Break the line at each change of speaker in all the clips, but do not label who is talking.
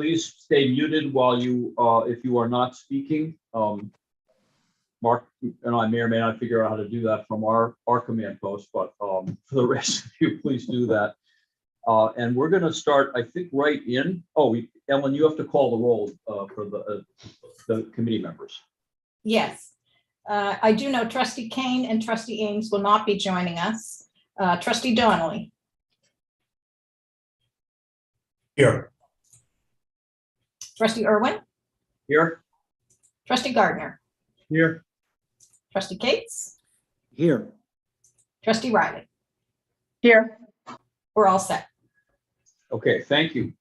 please stay muted while you, if you are not speaking. Mark and I may or may not figure out how to do that from our command post, but for the rest of you, please do that. And we're going to start, I think, right in. Oh, Ellen, you have to call the roll for the committee members.
Yes, I do know Trustee Kane and Trustee Ames will not be joining us. Trustee Donnelly.
Here.
Trustee Irwin.
Here.
Trustee Gardner.
Here.
Trustee Cates.
Here.
Trustee Riley.
Here.
We're all set.
Okay, thank you.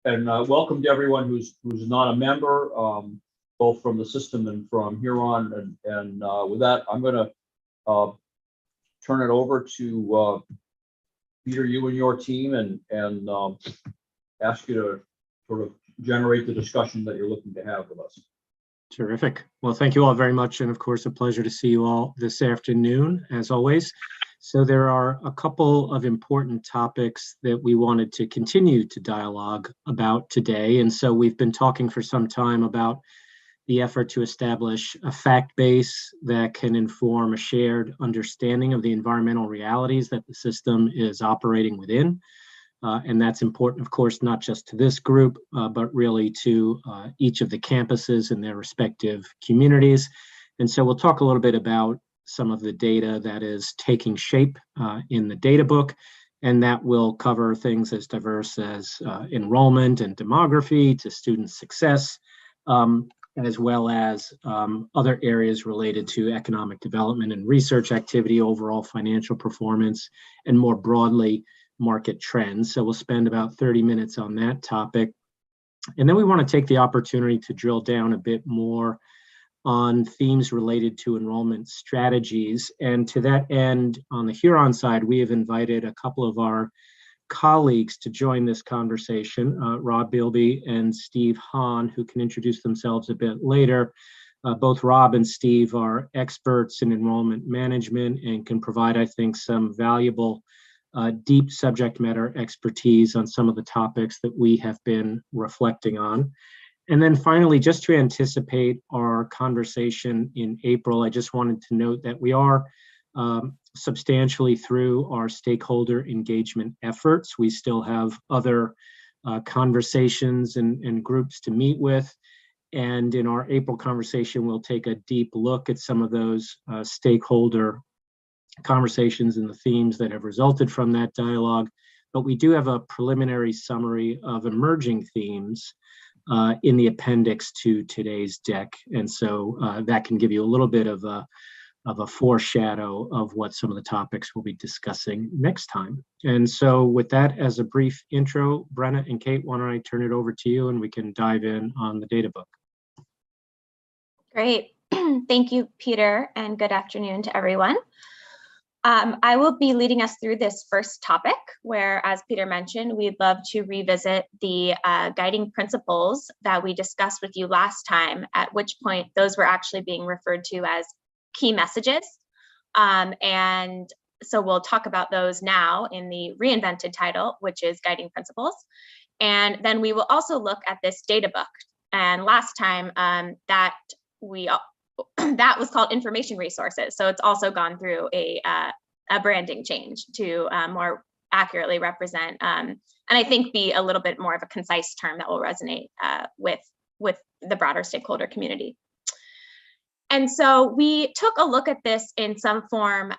And welcome to everyone who's not a member, both from the system and from here on. And with that, I'm going to turn it over to Peter, you and your team, and ask you to sort of generate the discussion that you're looking to have with us.
Terrific. Well, thank you all very much. And of course, a pleasure to see you all this afternoon, as always. So there are a couple of important topics that we wanted to continue to dialogue about today. And so we've been talking for some time about the effort to establish a fact base that can inform a shared understanding of the environmental realities that the system is operating within. And that's important, of course, not just to this group, but really to each of the campuses and their respective communities. And so we'll talk a little bit about some of the data that is taking shape in the data book, and that will cover things as diverse as enrollment and demography to student success, as well as other areas related to economic development and research activity, overall financial performance, and more broadly, market trends. So we'll spend about 30 minutes on that topic. And then we want to take the opportunity to drill down a bit more on themes related to enrollment strategies. And to that end, on the Huron side, we have invited a couple of our colleagues to join this conversation, Rob Bilby and Steve Hahn, who can introduce themselves a bit later. Both Rob and Steve are experts in enrollment management and can provide, I think, some valuable deep subject matter expertise on some of the topics that we have been reflecting on. And then finally, just to anticipate our conversation in April, I just wanted to note that we are substantially through our stakeholder engagement efforts. We still have other conversations and groups to meet with. And in our April conversation, we'll take a deep look at some of those stakeholder conversations and the themes that have resulted from that dialogue. But we do have a preliminary summary of emerging themes in the appendix to today's deck. And so that can give you a little bit of a foreshadow of what some of the topics we'll be discussing next time. And so with that as a brief intro, Brenna and Kate, why don't I turn it over to you and we can dive in on the data book.
Great. Thank you, Peter, and good afternoon to everyone. I will be leading us through this first topic where, as Peter mentioned, we'd love to revisit the guiding principles that we discussed with you last time, at which point those were actually being referred to as key messages. And so we'll talk about those now in the reinvented title, which is guiding principles. And then we will also look at this data book. And last time that was called information resources. So it's also gone through a branding change to more accurately represent, and I think be a little bit more of a concise term that will resonate with the broader stakeholder community. And so we took a look at this in some form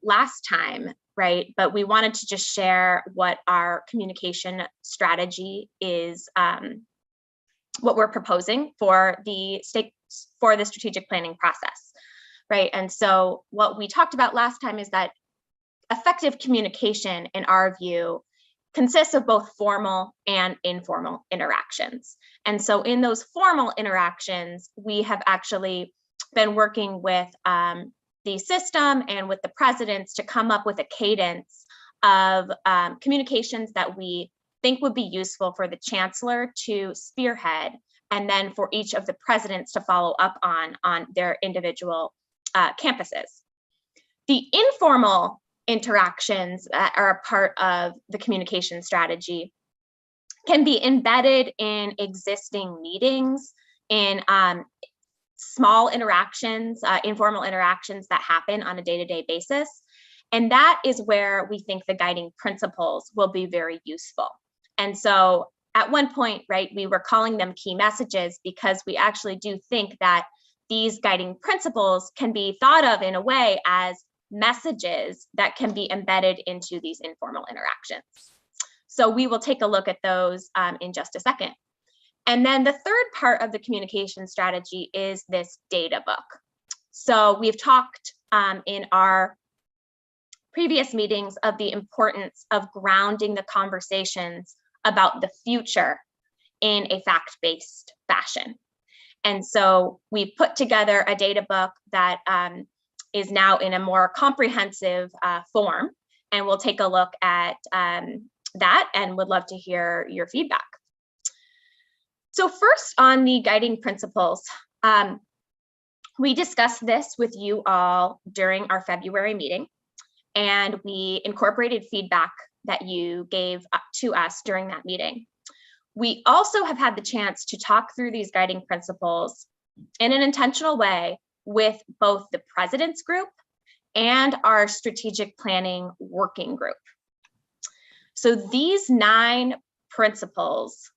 last time, right? But we wanted to just share what our communication strategy is, what we're proposing for the strategic planning process, right? And so what we talked about last time is that effective communication, in our view, consists of both formal and informal interactions. And so in those formal interactions, we have actually been working with the system and with the presidents to come up with a cadence of communications that we think would be useful for the chancellor to spearhead, and then for each of the presidents to follow up on their individual campuses. The informal interactions that are a part of the communication strategy can be embedded in existing meetings, in small interactions, informal interactions that happen on a day-to-day basis. And that is where we think the guiding principles will be very useful. And so at one point, right, we were calling them key messages because we actually do think that these guiding principles can be thought of in a way as messages that can be embedded into these informal interactions. So we will take a look at those in just a second. And then the third part of the communication strategy is this data book. So we've talked in our previous meetings of the importance of grounding the conversations about the future in a fact-based fashion. And so we put together a data book that is now in a more comprehensive form, and we'll take a look at that and would love to hear your feedback. So first on the guiding principles, we discussed this with you all during our February meeting, and we incorporated feedback that you gave to us during that meeting. We also have had the chance to talk through these guiding principles in an intentional way with both the President's Group and our strategic planning working group. So these 9 principles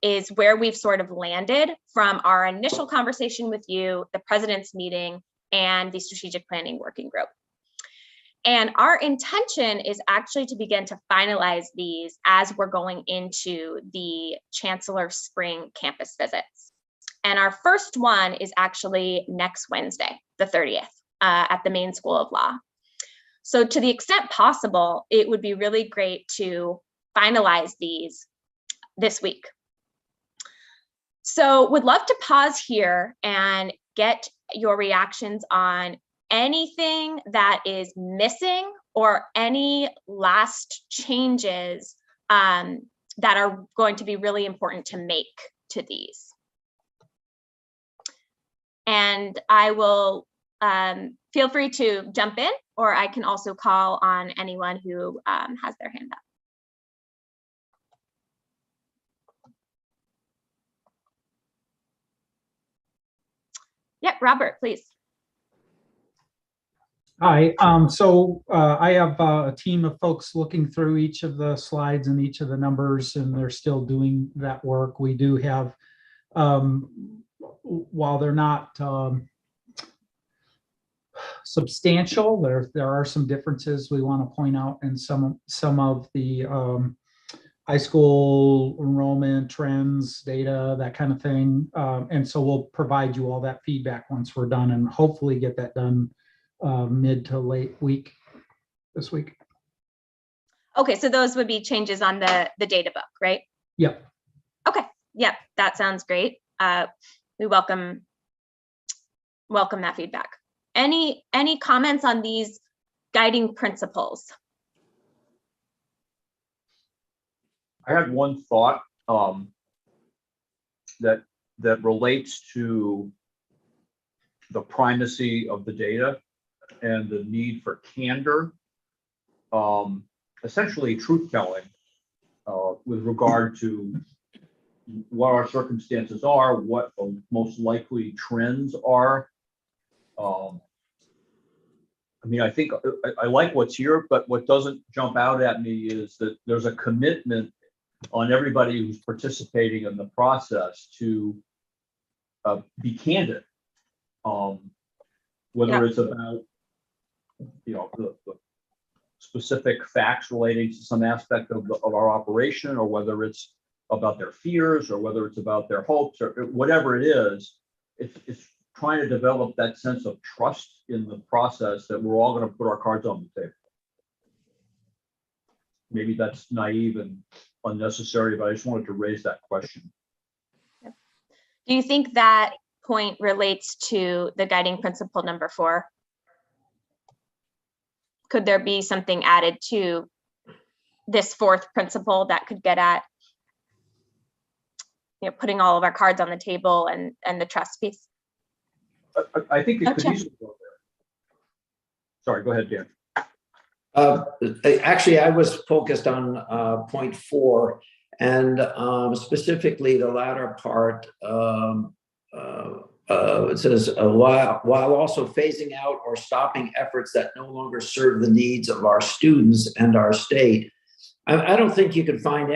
is where we've sort of landed from our initial conversation with you, the President's meeting, and the strategic planning working group. And our intention is actually to begin to finalize these as we're going into the Chancellor Spring campus visits. And our first one is actually next Wednesday, the 30th, at the Maine School of Law. So to the extent possible, it would be really great to finalize these this week. So would love to pause here and get your reactions on anything that is missing or any last changes that are going to be really important to make to these. And I will feel free to jump in, or I can also call on anyone who has their hand up. Yep, Robert, please.
Hi, I have a team of folks looking through each of the slides and each of the numbers, and they're still doing that work. We do have, while they're not substantial, there are some differences we want to point out in some of the high school enrollment trends, data, that kind of thing. And so we'll provide you all that feedback once we're done, and hopefully get that done mid to late week this week.
Okay, so those would be changes on the data book, right?
Yep.
Okay, yep, that sounds great. We welcome that feedback. Any comments on these guiding principles?
I had one thought that relates to the primacy of the data and the need for candor, essentially truth-telling with regard to what our circumstances are, what the most likely trends are. I mean, I think I like what's here, but what doesn't jump out at me is that there's a commitment on everybody who's participating in the process to be candid, whether it's about the specific facts relating to some aspect of our operation, or whether it's about their fears, or whether it's about their hopes, or whatever it is. It's trying to develop that sense of trust in the process that we're all going to put our cards on the table. Maybe that's naive and unnecessary, but I just wanted to raise that question.
Do you think that point relates to the guiding principle number 4? Could there be something added to this 4th principle that could get at, putting all of our cards on the table and the trust piece?
I think it could easily go there. Sorry, go ahead, Dan.
Actually, I was focused on point 4, And specifically the latter part, it says, while also phasing out or stopping efforts that no longer serve the needs of our students and our state. I don't think you can find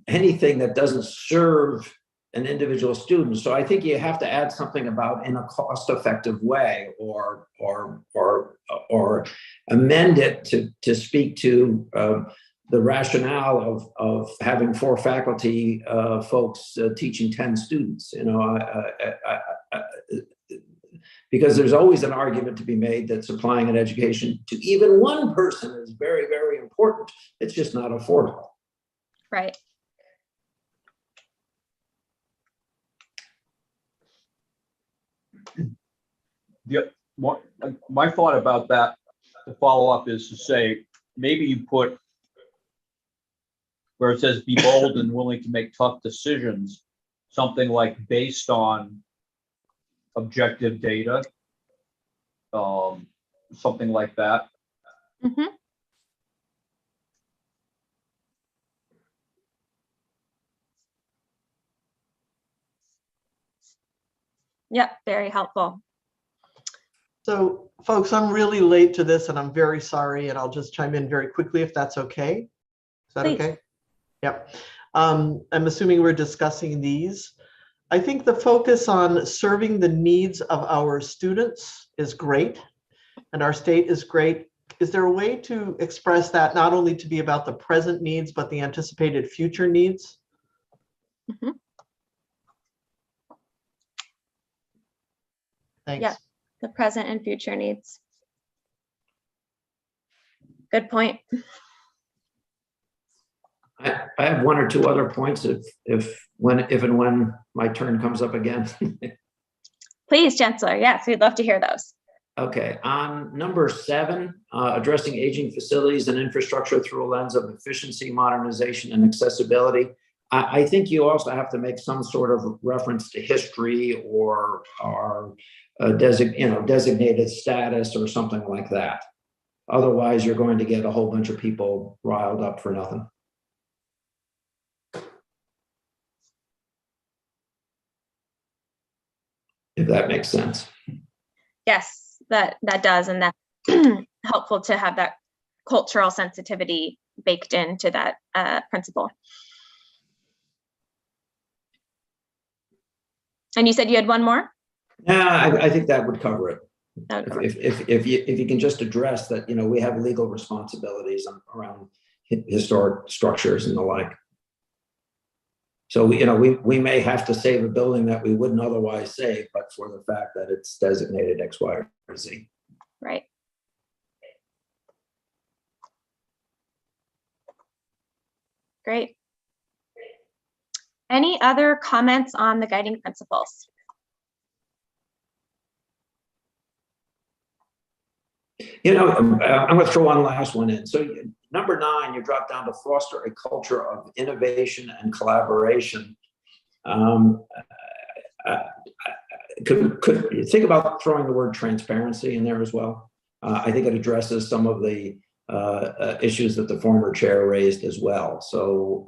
anything that doesn't serve an individual student. So I think you have to add something about in a cost-effective way, or amend it to speak to the rationale of having 4 faculty folks teaching 10 students. You know, because there's always an argument to be made that supplying an education to even one person is very, very important. It's just not affordable.
Right.
My thought about that, to follow up, is to say, maybe you put where it says be bold and willing to make tough decisions, something like based on objective data, something like that.
Mm-hmm. Yep, very helpful.
So folks, I'm really late to this and I'm very sorry, and I'll just chime in very quickly if that's okay. Is that
Please.
okay? Yep. I'm assuming we're discussing these. I think the focus on serving the needs of our students is great, and our state is great. Is there a way to express that not only to be about the present needs, but the anticipated future needs?
Mm-hmm.
Thanks.
Yeah, the present and future needs. Good point.
I have 1 or 2 other points if and when my turn comes up again.
Please, Chancellor. Yes, we'd love to hear those.
Okay, on number 7, addressing aging facilities and infrastructure through a lens of efficiency, modernization, and accessibility. I think you also have to make some sort of reference to history or designated status or something like that. Otherwise, you're going to get a whole bunch of people riled up for nothing. If that makes sense.
Yes, that does, and that's helpful to have that cultural sensitivity baked into that principle. And you said you had 1 more?
Yeah, I think that would cover it.
That would cover it.
If you can just address that, you know, we have legal responsibilities around historic structures and the like. So we may have to save a building that we wouldn't otherwise save, but for the fact that it's designated X, Y, or Z.
Right. Great. Any other comments on the guiding principles?
You know, I'm going to throw one last one in. So number 9, you drop down to foster a culture of innovation and collaboration. Could you think about throwing the word transparency in there as well? I think it addresses some of the issues that the former chair raised as well. So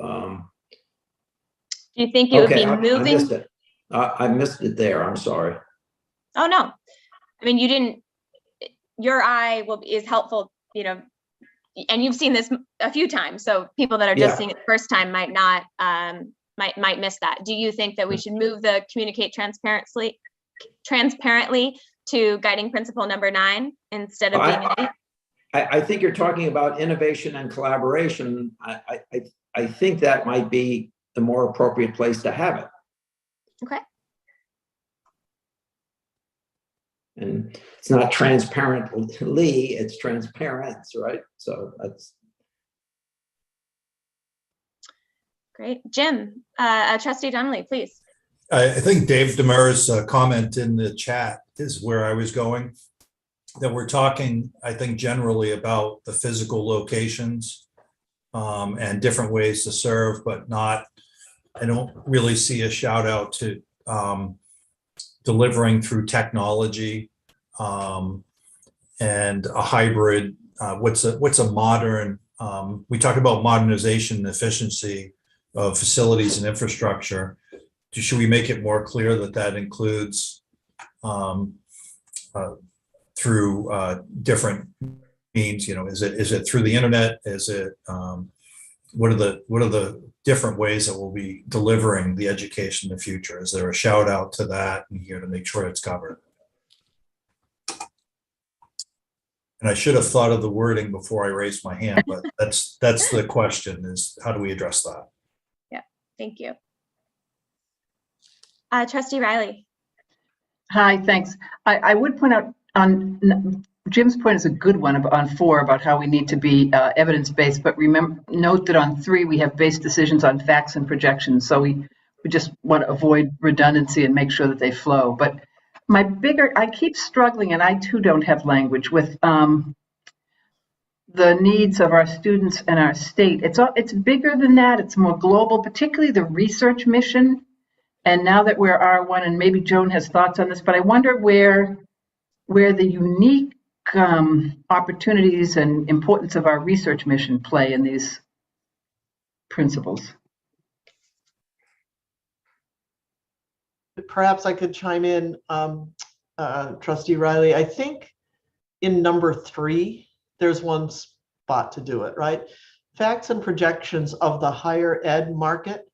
Do you think it would be moving?
I missed it. I missed it there. I'm sorry.
Oh, no. I mean, you didn't. Your eye is helpful, you know, and you've seen this a few times. So people that are just seeing it the first time might not, might miss that. Do you think that we should move the communicate transparently to guiding principle number 9 instead of being an 8?
I think you're talking about innovation and collaboration. I think that might be the more appropriate place to have it.
Okay.
And it's not transparently, it's transparent, right? So that's
great. Jim, Trustee Donnelly, please.
I think Dave Demers' comment in the chat is where I was going. That we're talking, I think, generally about the physical locations and different ways to serve, but not, I don't really see a shout out to delivering through technology and a hybrid. What's a modern, we talk about modernization and efficiency. of facilities and infrastructure. Should we make it more clear that that includes through different means? You know, is it through the internet? Is it what are the different ways that we'll be delivering the education in the future? Is there a shout out to that in here to make sure it's covered? And I should have thought of the wording before I raised my hand, but that's the question, is how do we address that?
Yeah, thank you. Trustee Riley.
Hi, thanks. I would point out on Jim's point is a good one on 4 about how we need to be evidence-based, but note that on 3 we have based decisions on facts and projections. So we just want to avoid redundancy and make sure that they flow. But I keep struggling, and I too don't have language with the needs of our students and our state. It's bigger than that. It's more global, particularly the research mission. And now that we're R1, and maybe Joan has thoughts on this, but I wonder where the unique opportunities and importance of our research mission play in these principles.
Perhaps I could chime in, Trustee Riley. I think in number 3, there's one spot to do it, right? Facts and projections of the higher ed market.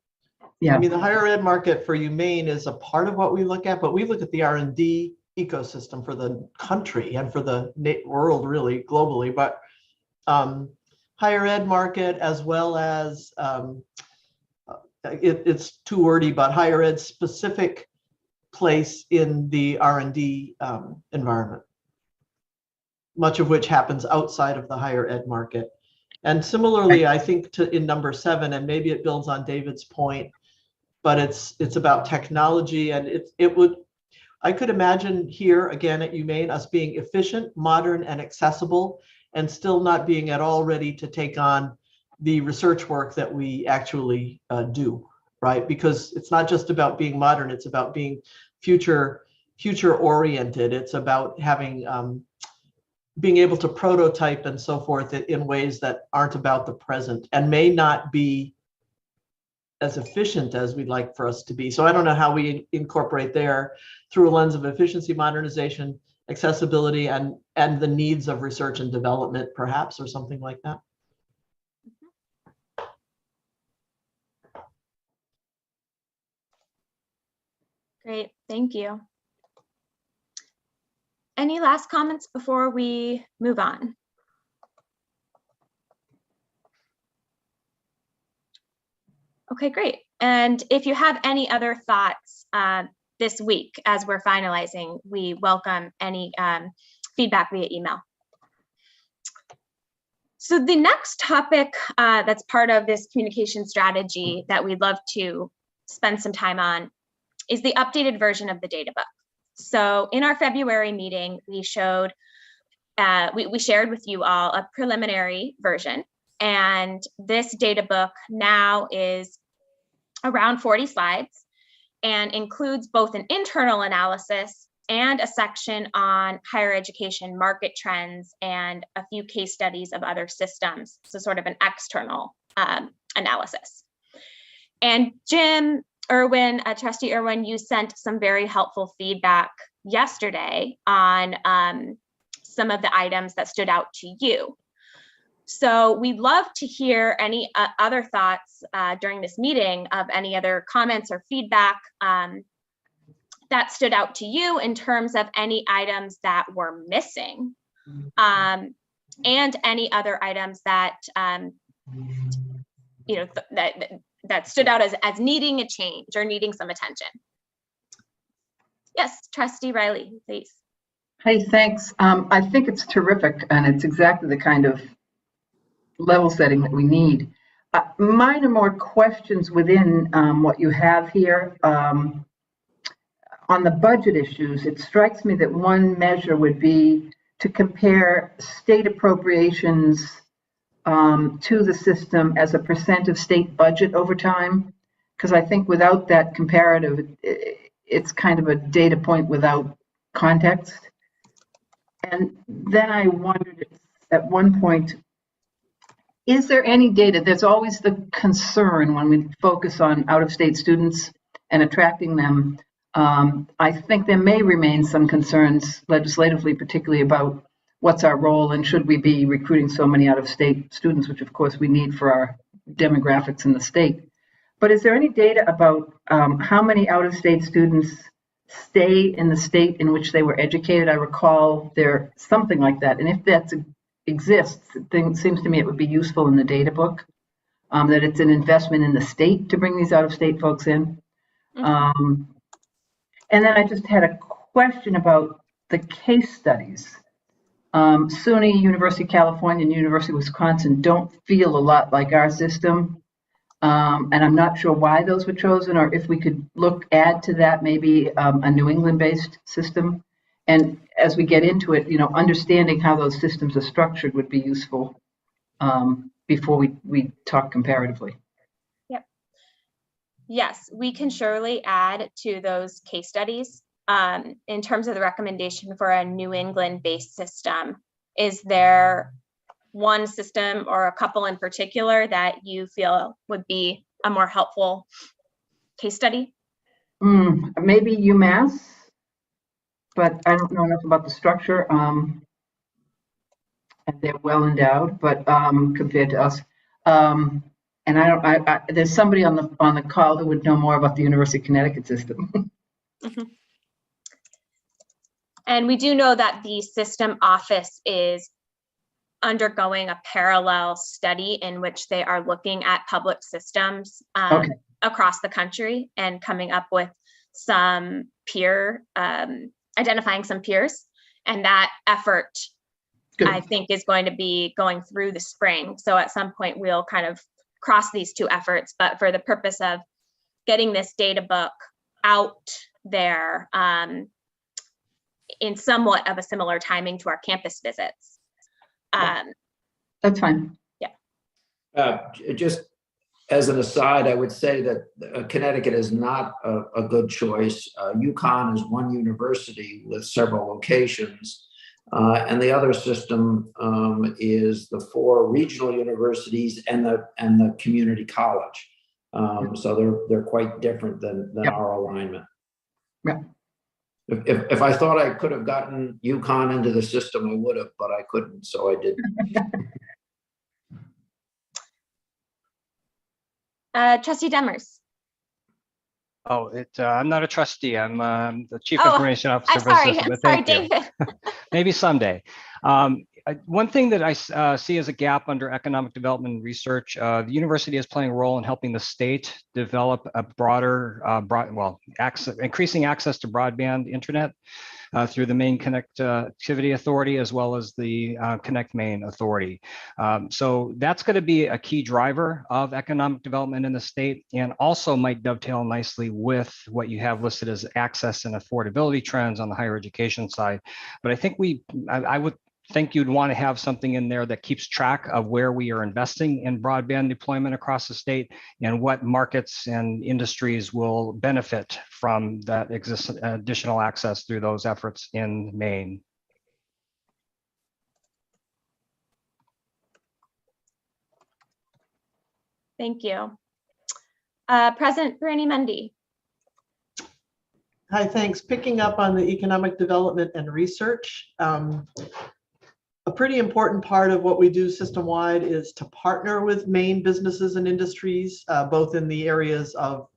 Yeah.
I mean, the higher ed market for UMaine is a part of what we look at, but we look at the R&D ecosystem for the country and for the world, really, globally. But higher ed market, as well as, it's too wordy, but higher ed specific place in the R&D environment, much of which happens outside of the higher ed market. And similarly, I think in number 7, and maybe it builds on David's point, but it's about technology, and I could imagine here again at UMaine us being efficient, modern, and accessible, and still not being at all ready to take on the research work that we actually do, right? Because it's not just about being modern, it's about being future oriented. It's about having being able to prototype and so forth in ways that aren't about the present and may not be as efficient as we'd like for us to be. So I don't know how we incorporate there through a lens of efficiency, modernization, accessibility, and the needs of research and development, perhaps, or something like that.
Great, thank you. Any last comments before we move on? Okay, great. And if you have any other thoughts this week as we're finalizing, we welcome any feedback via email. So the next topic that's part of this communication strategy that we'd love to spend some time on is the updated version of the data book. So in our February meeting, we showed, we shared with you all a preliminary version. And this data book now is around 40 slides and includes both an internal analysis and a section on higher education market trends and a few case studies of other systems. So sort of an external analysis. And Jim, Irwin, Trustee Irwin, you sent some very helpful feedback yesterday on some of the items that stood out to you. So we'd love to hear any other thoughts during this meeting of any other comments or feedback that stood out to you in terms of any items that were missing and any other items that you know that stood out as needing a change or needing some attention. Yes, Trustee Riley, please.
Hey, thanks. I think it's terrific, and it's exactly the kind of level setting that we need. Mine are more questions within what you have here. On the budget issues, it strikes me that one measure would be to compare state appropriations to the system as a % of state budget over time, because I think without that comparative, it's kind of a data point without context. And then I wondered at one point, Is there any data? There's always the concern when we focus on out-of-state students and attracting them. I think there may remain some concerns legislatively, particularly about what's our role and should we be recruiting so many out-of-state students, which of course we need for our demographics in the state. But is there any data about how many out-of-state students stay in the state in which they were educated? I recall there something like that. And if that exists, it seems to me it would be useful in the data book, that it's an investment in the state to bring these out-of-state folks in. And then I just had a question about the case studies. SUNY, University of California, and University of Wisconsin don't feel a lot like our system. And I'm not sure why those were chosen, or if we could add to that maybe a New England-based system. And as we get into it, understanding how those systems are structured would be useful before we talk comparatively.
Yep. Yes, we can surely add to those case studies. In terms of the recommendation for a New England-based system, is there one system or a couple in particular that you feel would be a more helpful case study?
Maybe UMass, but I don't know enough about the structure. And they're well endowed, but compared to us. And there's somebody on the call who would know more about the University of Connecticut system.
And we do know that the system office is undergoing a parallel study in which they are looking at public systems across the country and coming up with some identifying some peers. And that effort, I think, is going to be going through the spring. So at some point we'll kind of cross these two efforts, but for the purpose of getting this data book out there, in somewhat of a similar timing to our campus visits.
That's fine.
Yeah.
Just as an aside, I would say that Connecticut is not a good choice. UConn is one university with several locations, and the other system is the 4 regional universities and the community college. So they're quite different than our alignment.
Yeah.
If I thought I could have gotten UConn into the system, I would have, but I couldn't, so I didn't.
Trustee Demers.
Oh, I'm not a trustee. I'm the Chief Information Officer.
I'm sorry, David.
Maybe someday. One thing that I see as a gap under economic development and research, the university is playing a role in helping the state develop a broader, increasing access to broadband internet through the Maine Connectivity Authority, as well as the Connect Maine Authority. So that's going to be a key driver of economic development in the state, and also might dovetail nicely with what you have listed as access and affordability trends on the higher education side. But I think I would think you'd want to have something in there that keeps track of where we are investing in broadband deployment across the state and what markets and industries will benefit from that additional access through those efforts in Maine.
Thank you. President Bernie Mundy.
Hi, thanks. Picking up on the economic development and research. A pretty important part of what we do system-wide is to partner with Maine businesses and industries, both in the areas of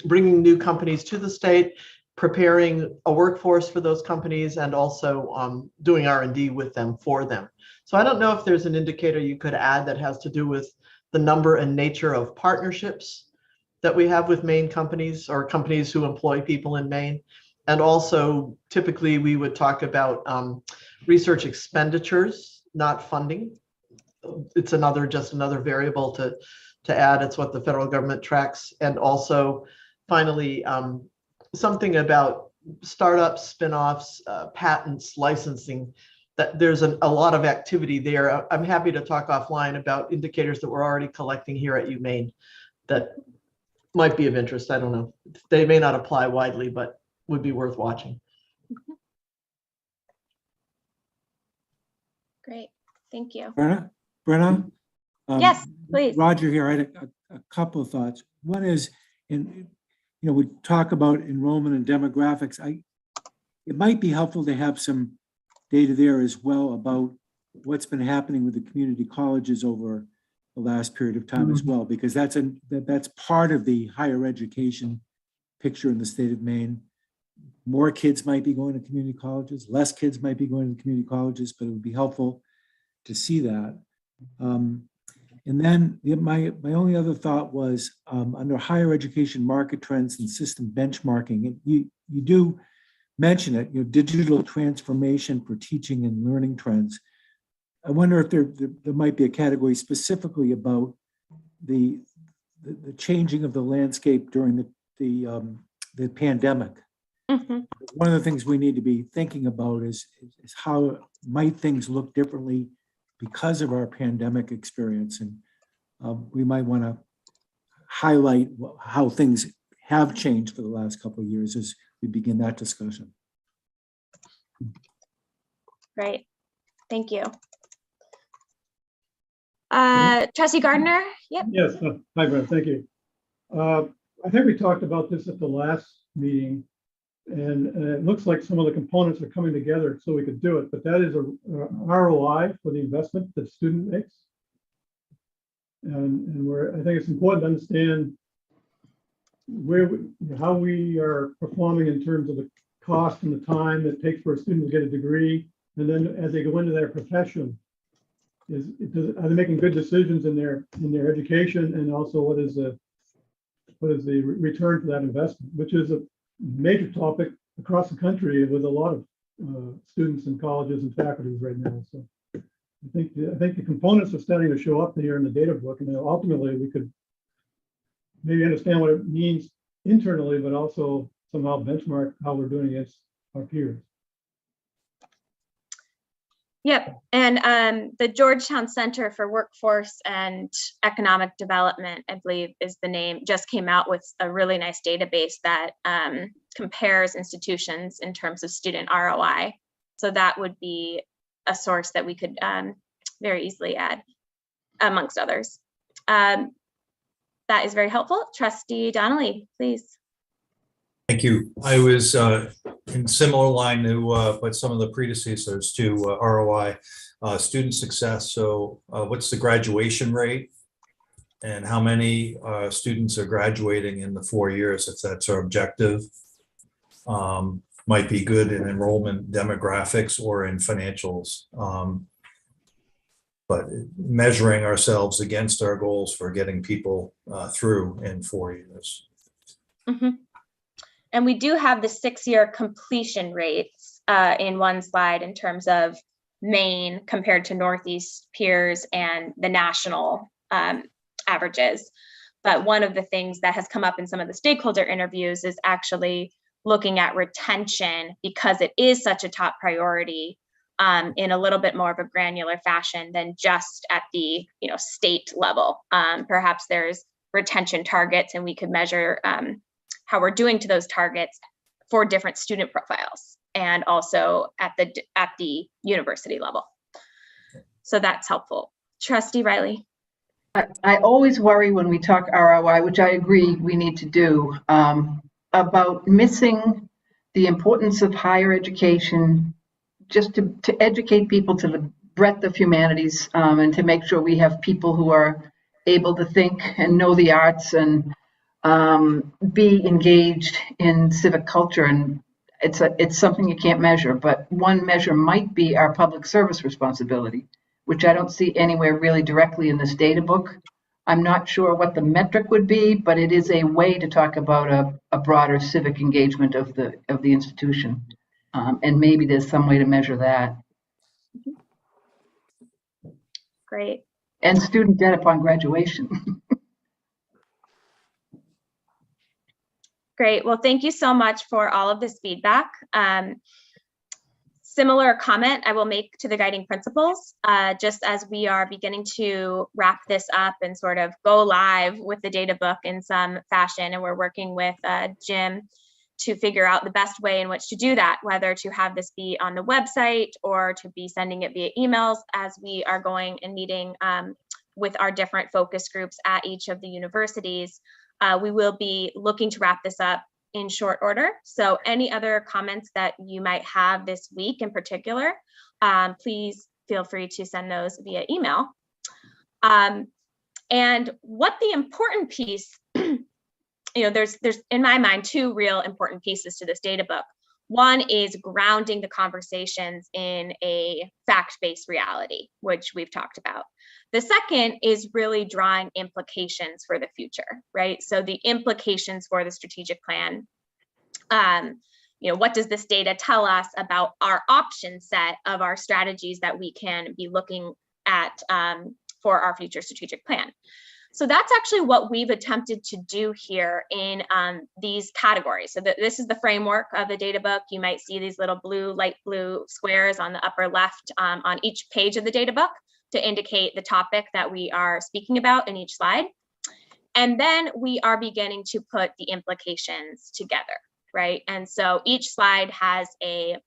bringing new companies to the state, preparing a workforce for those companies, and also doing R&D with them for them. So I don't know if there's an indicator you could add that has to do with the number and nature of partnerships that we have with Maine companies or companies who employ people in Maine. And also, typically, we would talk about research expenditures, not funding. It's just another variable to add. It's what the federal government tracks. And also, finally, something about startups, spin-offs, patents, licensing, that there's a lot of activity there. I'm happy to talk offline about indicators that we're already collecting here at UMaine that might be of interest. I don't know. They may not apply widely, but would be worth watching.
Great, thank you.
Brenna,
Yes, please.
Roger here. I had a couple of thoughts. One is, we talk about enrollment and demographics. It might be helpful to have some data there as well about what's been happening with the community colleges over the last period of time as well, because that's part of the higher education picture in the state of Maine. More kids might be going to community colleges, less kids might be going to community colleges, but it would be helpful to see that. And then my only other thought was under higher education market trends and system benchmarking, and you do mention it, digital transformation for teaching and learning trends. I wonder if there might be a category specifically about the changing of the landscape during the pandemic.
Mm-hmm.
One of the things we need to be thinking about is how might things look differently because of our pandemic experience, and we might want to highlight how things have changed for the last couple of years as we begin that discussion.
Great, thank you. Trustee Gardner, yep.
Yes, hi, Brent, thank you. I think we talked about this at the last meeting, and it looks like some of the components are coming together so we could do it, but that is a ROI for the investment that student makes. And I think it's important to understand how we are performing in terms of the cost and the time it takes for a student to get a degree, and then as they go into their profession, are they making good decisions in their education, and also what is the return for that investment, which is a major topic across the country with a lot of students in colleges and faculties right now. So I think the components are starting to show up here in the data book, and ultimately we could maybe understand what it means internally, but also somehow benchmark how we're doing against our peers.
Yep, and the Georgetown Center for Workforce and Economic Development, I believe is the name, just came out with a really nice database that compares institutions in terms of student ROI. So that would be a source that we could very easily add, amongst others. That is very helpful. Trustee Donnelly, please.
Thank you. I was in similar line to what some of the predecessors to ROI, student success. So what's the graduation rate and how many students are graduating in the 4 years, if that's our objective? Might be good in enrollment demographics or in financials. But measuring ourselves against our goals for getting people through in 4 years.
Mm-hmm. And we do have the 6-year completion rates in one slide in terms of Maine compared to Northeast peers and the national averages. But one of the things that has come up in some of the stakeholder interviews is actually looking at retention, because it is such a top priority in a little bit more of a granular fashion than just at the state level. Perhaps there's retention targets, and we could measure how we're doing to those targets for different student profiles, and also at the university level. So that's helpful. Trustee Riley.
I always worry when we talk ROI, which I agree we need to do, about missing the importance of higher education, just to educate people to the breadth of humanities, and to make sure we have people who are able to think and know the arts and be engaged in civic culture. And it's something you can't measure, but one measure might be our public service responsibility, which I don't see anywhere really directly in this data book. I'm not sure what the metric would be, but it is a way to talk about a broader civic engagement of the institution. And maybe there's some way to measure that.
Great.
And student debt upon graduation.
Great. Well, thank you so much for all of this feedback. Similar comment I will make to the guiding principles, just as we are beginning to wrap this up and sort of go live with the data book in some fashion. And we're working with Jim to figure out the best way in which to do that, whether to have this be on the website or to be sending it via emails, as we are going and meeting with our different focus groups at each of the universities. We will be looking to wrap this up in short order. So any other comments that you might have this week in particular, please feel free to send those via email. And what the important piece, there's in my mind, two real important pieces to this data book. One is grounding the conversations in a fact-based reality, which we've talked about. The second is really drawing implications for the future, right? So the implications for the strategic plan. What does this data tell us about our option set of our strategies that we can be looking at for our future strategic plan? So that's actually what we've attempted to do here in these categories. So this is the framework of the data book. You might see these little light blue squares on the upper left on each page of the data book to indicate the topic that we are speaking about in each slide. And then we are beginning to put the implications together, right? And so each slide has a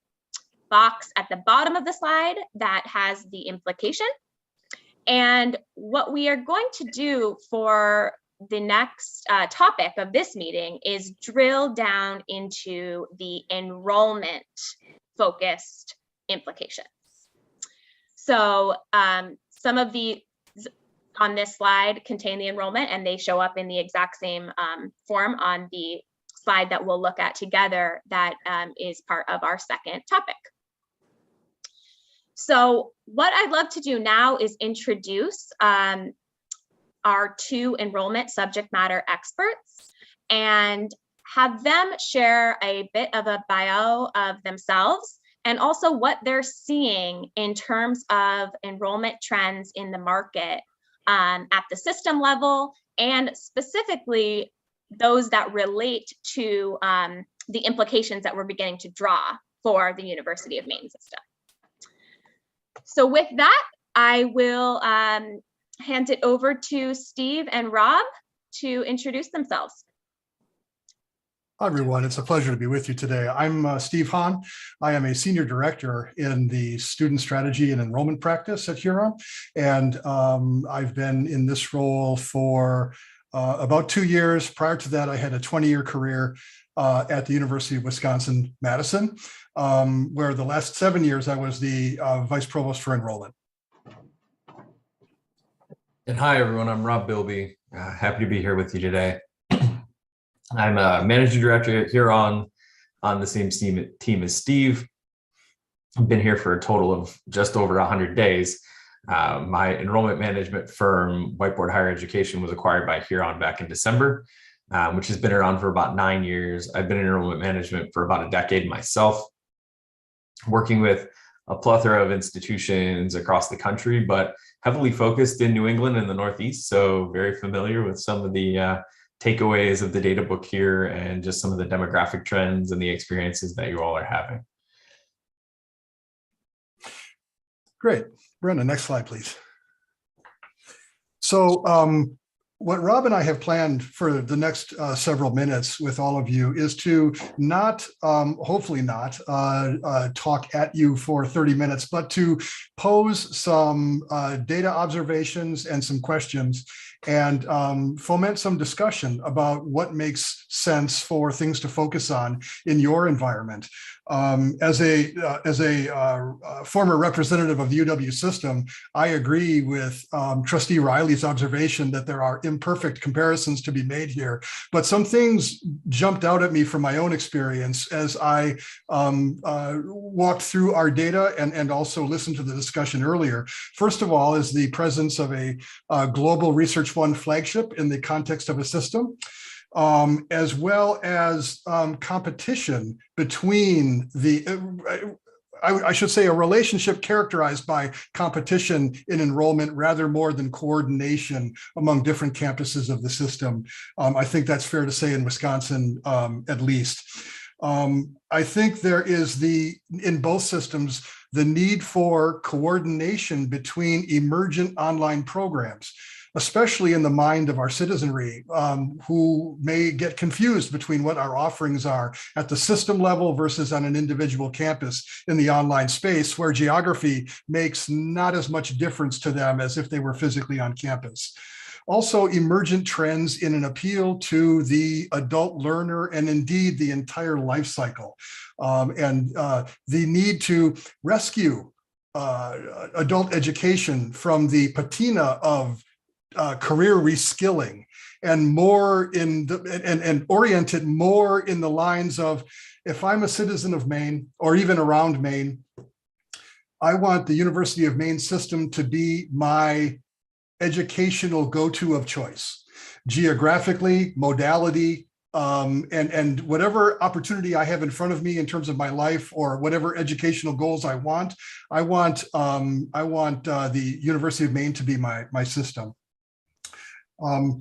box at the bottom of the slide that has the implication. And what we are going to do for the next topic of this meeting is drill down into the enrollment focused implications. So some of the on this slide contain the enrollment, and they show up in the exact same form on the slide that we'll look at together that is part of our second topic. So what I'd love to do now is introduce our two enrollment subject matter experts and have them share a bit of a bio of themselves and also what they're seeing in terms of enrollment trends in the market at the system level, and specifically those that relate to the implications that we're beginning to draw for the University of Maine system. So with that, I will hand it over to Steve and Rob to introduce themselves.
Hi, everyone. It's a pleasure to be with you today. I'm Steve Hahn. I am a senior director in the student strategy and enrollment practice at Huron. And I've been in this role for about 2 years. Prior to that, I had a 20-year career at the University of Wisconsin-Madison, where the last 7 years I was the vice provost for enrollment.
And hi, everyone. I'm Rob Bilby. Happy to be here with you today. I'm a managing director here on the same team as Steve. I've been here for a total of just over 100 days. My enrollment management firm, Whiteboard Higher Education, was acquired by Huron back in December, which has been around for about 9 years. I've been in enrollment management for about a decade myself, working with a plethora of institutions across the country, but heavily focused in New England and the Northeast. So very familiar with some of the takeaways of the data book here and just some of the demographic trends and the experiences that you all are having.
Great. Brenda, next slide, please. So what Rob and I have planned for the next several minutes with all of you is to not, hopefully not, talk at you for 30 minutes, but to pose some data observations and some questions and foment some discussion about what makes sense for things to focus on in your environment. As a former representative of the UW system, I agree with Trustee Riley's observation that there are imperfect comparisons to be made here, but some things jumped out at me from my own experience as I walked through our data and also listened to the discussion earlier. First of all is the presence of a global Research Fund flagship in the context of a system. As well as competition between I should say a relationship characterized by competition in enrollment rather more than coordination among different campuses of the system. I think that's fair to say in Wisconsin, at least. I think there is in both systems, the need for coordination between emergent online programs. especially in the mind of our citizenry, who may get confused between what our offerings are at the system level versus on an individual campus in the online space, where geography makes not as much difference to them as if they were physically on campus. Also, emergent trends in an appeal to the adult learner and indeed the entire life cycle, and the need to rescue adult education from the patina of career reskilling and more in the, and orient it more in the lines of, if I'm a citizen of Maine or even around Maine, I want the University of Maine system to be my educational go-to of choice, geographically, modality, and whatever opportunity I have in front of me in terms of my life or whatever educational goals I want the University of Maine to be my system.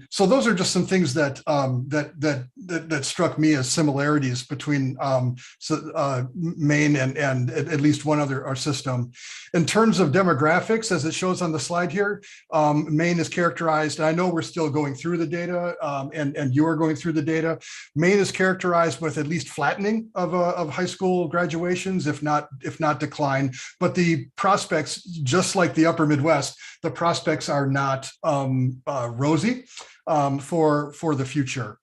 So those are just some things that that struck me as similarities between Maine and at least one other our system. In terms of demographics, as it shows on the slide here, Maine is characterized. I know we're still going through the data, and you are going through the data. Maine is characterized with at least flattening of high school graduations, if not decline. But the prospects, just like the Upper Midwest, the prospects are not rosy for the future.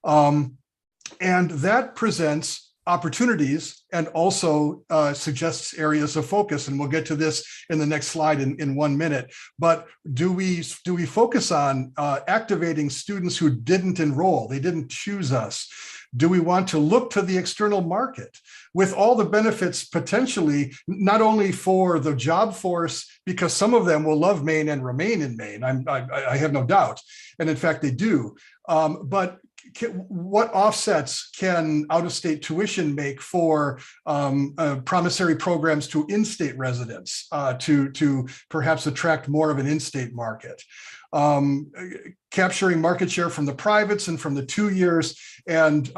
And that presents opportunities and also suggests areas of focus. And we'll get to this in the next slide in 1 minute. But do we focus on activating students who didn't enroll? They didn't choose us. Do we want to look to the external market with all the benefits potentially, not only for the job force, because some of them will love Maine and remain in Maine, I have no doubt. And in fact, they do. But what offsets can out-of-state tuition make for promissory programs to in-state residents to perhaps attract more of an in-state market? Capturing market share from the privates and from the 2 years, and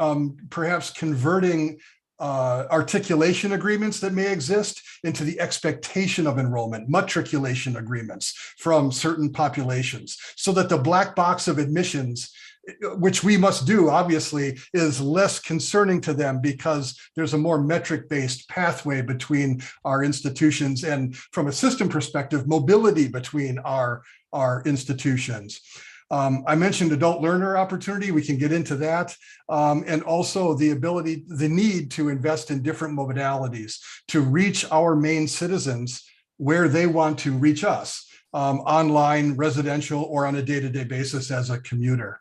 perhaps converting articulation agreements that may exist into the expectation of enrollment, matriculation agreements from certain populations, so that the black box of admissions, which we must do, obviously, is less concerning to them because there's a more metric-based pathway between our institutions, and from a system perspective, mobility between our institutions. I mentioned adult learner opportunity. We can get into that. And also the need to invest in different modalities to reach our Maine citizens where they want to reach us, online, residential, or on a day-to-day basis as a commuter.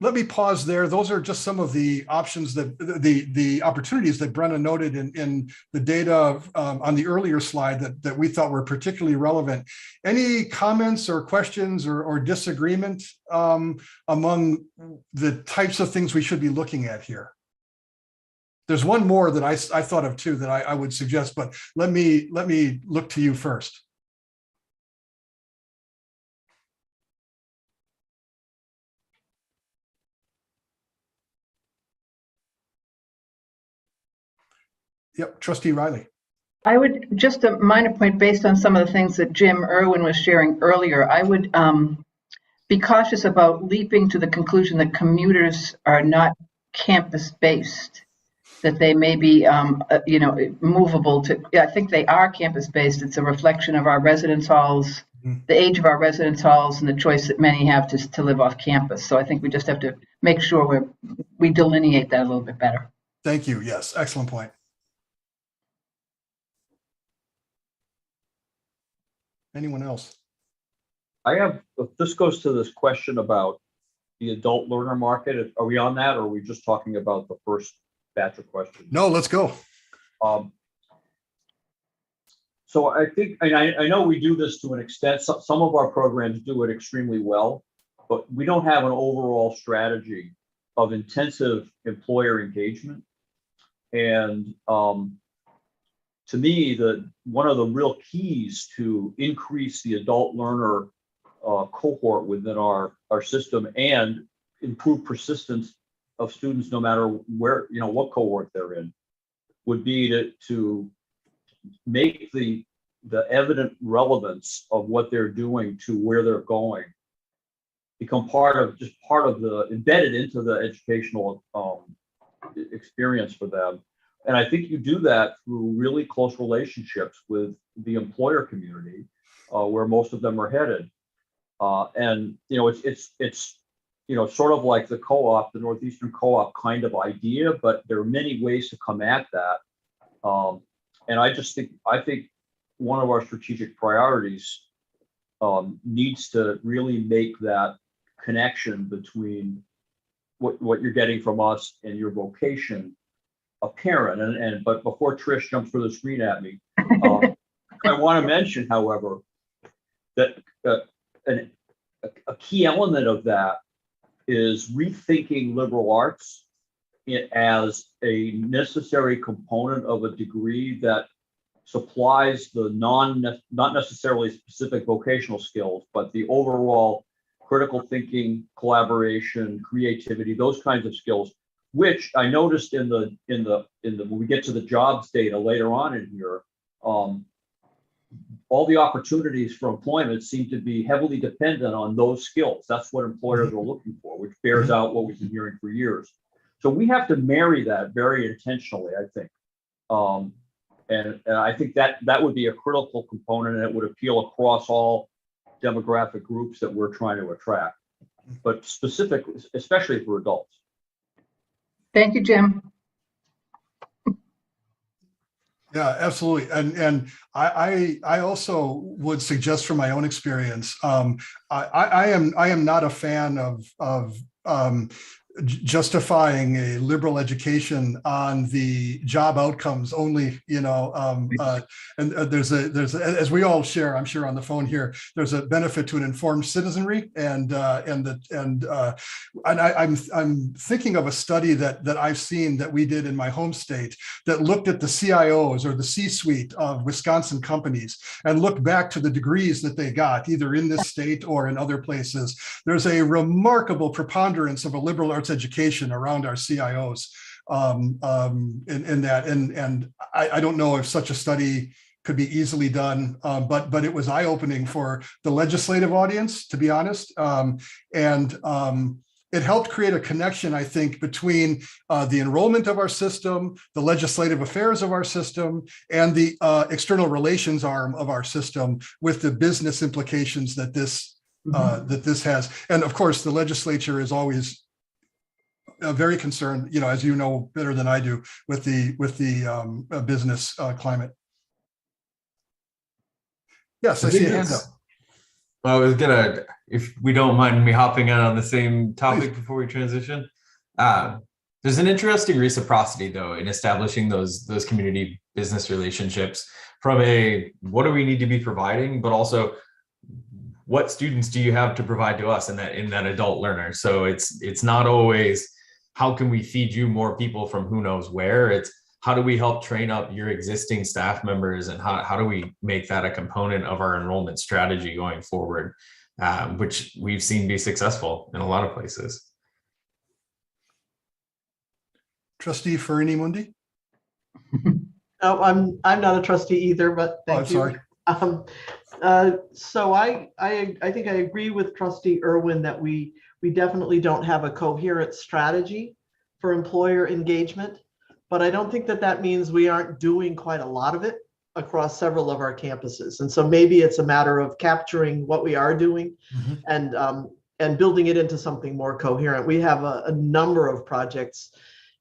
Let me pause there. Those are just some of the options that the opportunities that Brenna noted in the data on the earlier slide that we thought were particularly relevant. Any comments or questions or disagreement among the types of things we should be looking at here? There's one more that I thought of too that I would suggest, but let me look to you first. Yep, Trustee Riley.
I would, just a minor point based on some of the things that Jim Irwin was sharing earlier, I would be cautious about leaping to the conclusion that commuters are not campus-based, that they may be, movable to, I think they are campus-based. It's a reflection of our residence halls, the age of our residence halls, and the choice that many have to live off campus. So I think we just have to make sure we delineate that a little bit better.
Thank you. Yes, excellent point. Anyone else?
This goes to this question about the adult learner market. Are we on that, or are we just talking about the first batch of questions?
No, let's go.
So I think, and I know we do this to an extent. Some of our programs do it extremely well, but we don't have an overall strategy of intensive employer engagement. And to me, one of the real keys to increase the adult learner cohort within our system and improve persistence of students, no matter where, what cohort they're in, would be to make the the evident relevance of what they're doing to where they're going become part of the embedded into the educational experience for them. And I think you do that through really close relationships with the employer community, where most of them are headed. And it's sort of like the co-op, the Northeastern co-op kind of idea, but there are many ways to come at that. And I think one of our strategic priorities needs to really make that connection between what you're getting from us and your vocation apparent. But before Trish jumps for the screen at me, I want to mention, however, that a key element of that is rethinking liberal arts as a necessary component of a degree that supplies the not necessarily specific vocational skills, but the overall critical thinking, collaboration, creativity, those kinds of skills, which I noticed in the when we get to the jobs data later on in here, all the opportunities for employment seem to be heavily dependent on those skills. That's what employers are looking for, which bears out what we've been hearing for years. So we have to marry that very intentionally, I think. And I think that would be a critical component, and it would appeal across all demographic groups that we're trying to attract, but specifically, especially for adults.
Thank you, Jim.
Yeah, absolutely. And I also would suggest from my own experience, I am not a fan of justifying a liberal education on the job outcomes only, and there's as we all share, I'm sure on the phone here, there's a benefit to an informed citizenry, and I'm thinking of a study that I've seen that we did in my home state that looked at the CIOs or the C-suite of Wisconsin companies and looked back to the degrees that they got either in this state or in other places. There's a remarkable preponderance of a liberal arts education around our CIOs in that, and I don't know if such a study could be easily done, but it was eye-opening for the legislative audience, to be honest, and it helped create a connection, I think, between the enrollment of our system, the legislative affairs of our system, and the external relations arm of our system, with the business implications that this has. And of course, the legislature is always very concerned, as you know better than I do, with the business climate. Yes, I see a hand up.
I was gonna, if we don't mind me hopping in on the same topic before we transition. There's an interesting reciprocity, though, in establishing those community business relationships from a what do we need to be providing, but also what students do you have to provide to us in that adult learner. So it's not always how can we feed you more people from who knows where. It's how do we help train up your existing staff members, and how do we make that a component of our enrollment strategy going forward, which we've seen be successful in a lot of places.
Trustee Farini-Mundi?
Oh, I'm not a trustee either, but thank you.
Sorry.
So I think I agree with Trustee Irwin that we definitely don't have a coherent strategy for employer engagement, but I don't think that means we aren't doing quite a lot of it across several of our campuses. And so maybe it's a matter of capturing what we are doing and building it into something more coherent. We have a number of projects,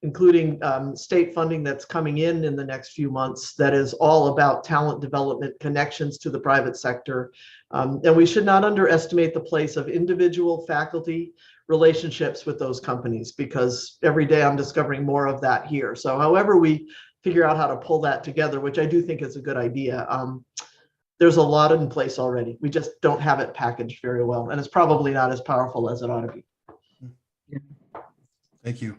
including state funding that's coming in the next few months, that is all about talent development, connections to the private sector. And we should not underestimate the place of individual faculty relationships with those companies, because every day I'm discovering more of that here. So however we figure out how to pull that together, which I do think is a good idea, there's a lot in place already. We just don't have it packaged very well, and it's probably not as powerful as it ought to be.
Thank you.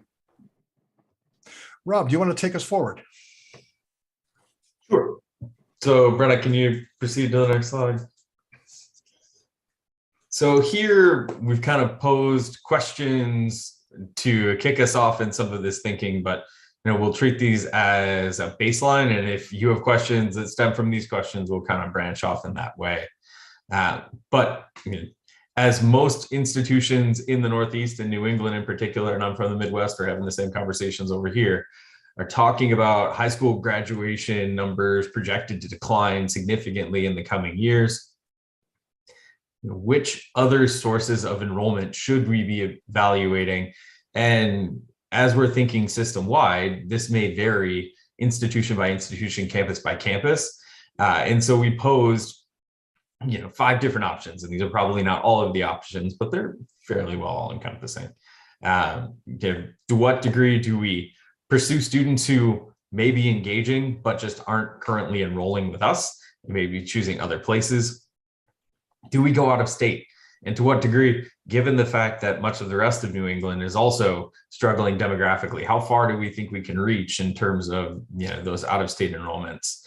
Rob, do you want to take us forward?
Sure. So Brenna, can you proceed to the next slide? So here we've kind of posed questions to kick us off in some of this thinking, but we'll treat these as a baseline, and if you have questions that stem from these questions, we'll kind of branch off in that way. But as most institutions in the Northeast and New England in particular, and I'm from the Midwest, are having the same conversations over here, are talking about high school graduation numbers projected to decline significantly in the coming years. Which other sources of enrollment should we be evaluating? And as we're thinking system-wide, this may vary institution by institution, campus by campus. And so we posed 5 different options, and these are probably not all of the options, but they're fairly well all encompassing. To what degree do we pursue students who may be engaging, but just aren't currently enrolling with us, maybe choosing other places? Do we go out of state? And to what degree, given the fact that much of the rest of New England is also struggling demographically, how far do we think we can reach in terms of those out of state enrollments?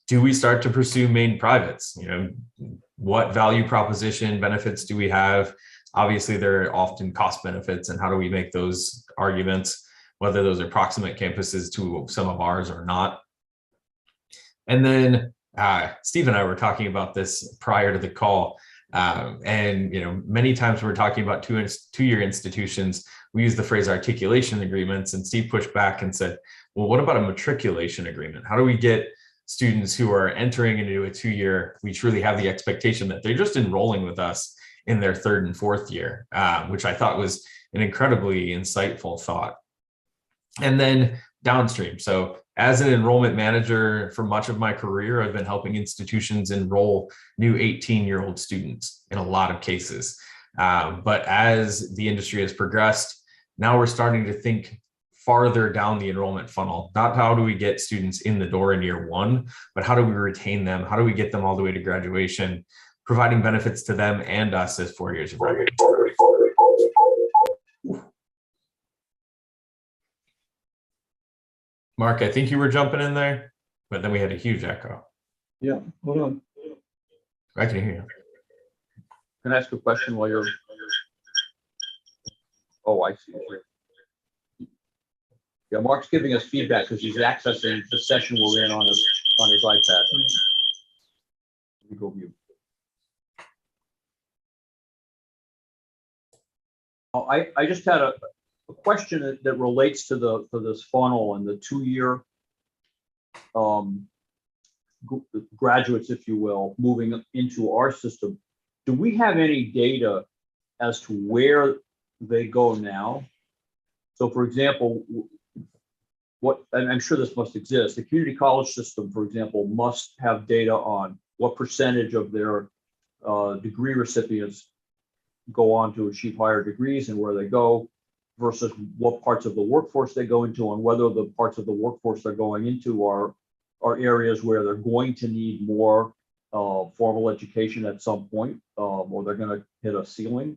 Do we start to pursue Maine privates? What value proposition benefits do we have? Obviously, there are often cost benefits, and how do we make those arguments, whether those are proximate campuses to some of ours or not? And then Steve and I were talking about this prior to the call. And many times when we're talking about two-year institutions, we use the phrase articulation agreements, and Steve pushed back and said, well, what about a matriculation agreement? How do we get students who are entering into a 2-year, we truly have the expectation that they're just enrolling with us in their 3rd and 4th year, which I thought was an incredibly insightful thought. And then downstream. So as an enrollment manager for much of my career, I've been helping institutions enroll new 18-year-old students in a lot of cases. But as the industry has progressed, now we're starting to think farther down the enrollment funnel. Not how do we get students in the door in year 1, but how do we retain them? How do we get them all the way to graduation, providing benefits to them and us as 4 years of graduation? Mark, I think you were jumping in there, but then we had a huge echo.
Yeah, hold on.
I can hear you.
Can I ask a question while you're? Oh, I see. Yeah, Mark's giving us feedback because he's accessing the session we're in on his iPad. Let me go mute. Oh, I just had a question that relates to this funnel and the 2-year graduates, if you will, moving into our system. Do we have any data as to where they go now? So, for example, and I'm sure this must exist, the community college system, for example, must have data on what percentage of their degree recipients go on to achieve higher degrees and where they go, versus what parts of the workforce they go into, and whether the parts of the workforce they're going into are areas where they're going to need more formal education at some point, or they're going to hit a ceiling.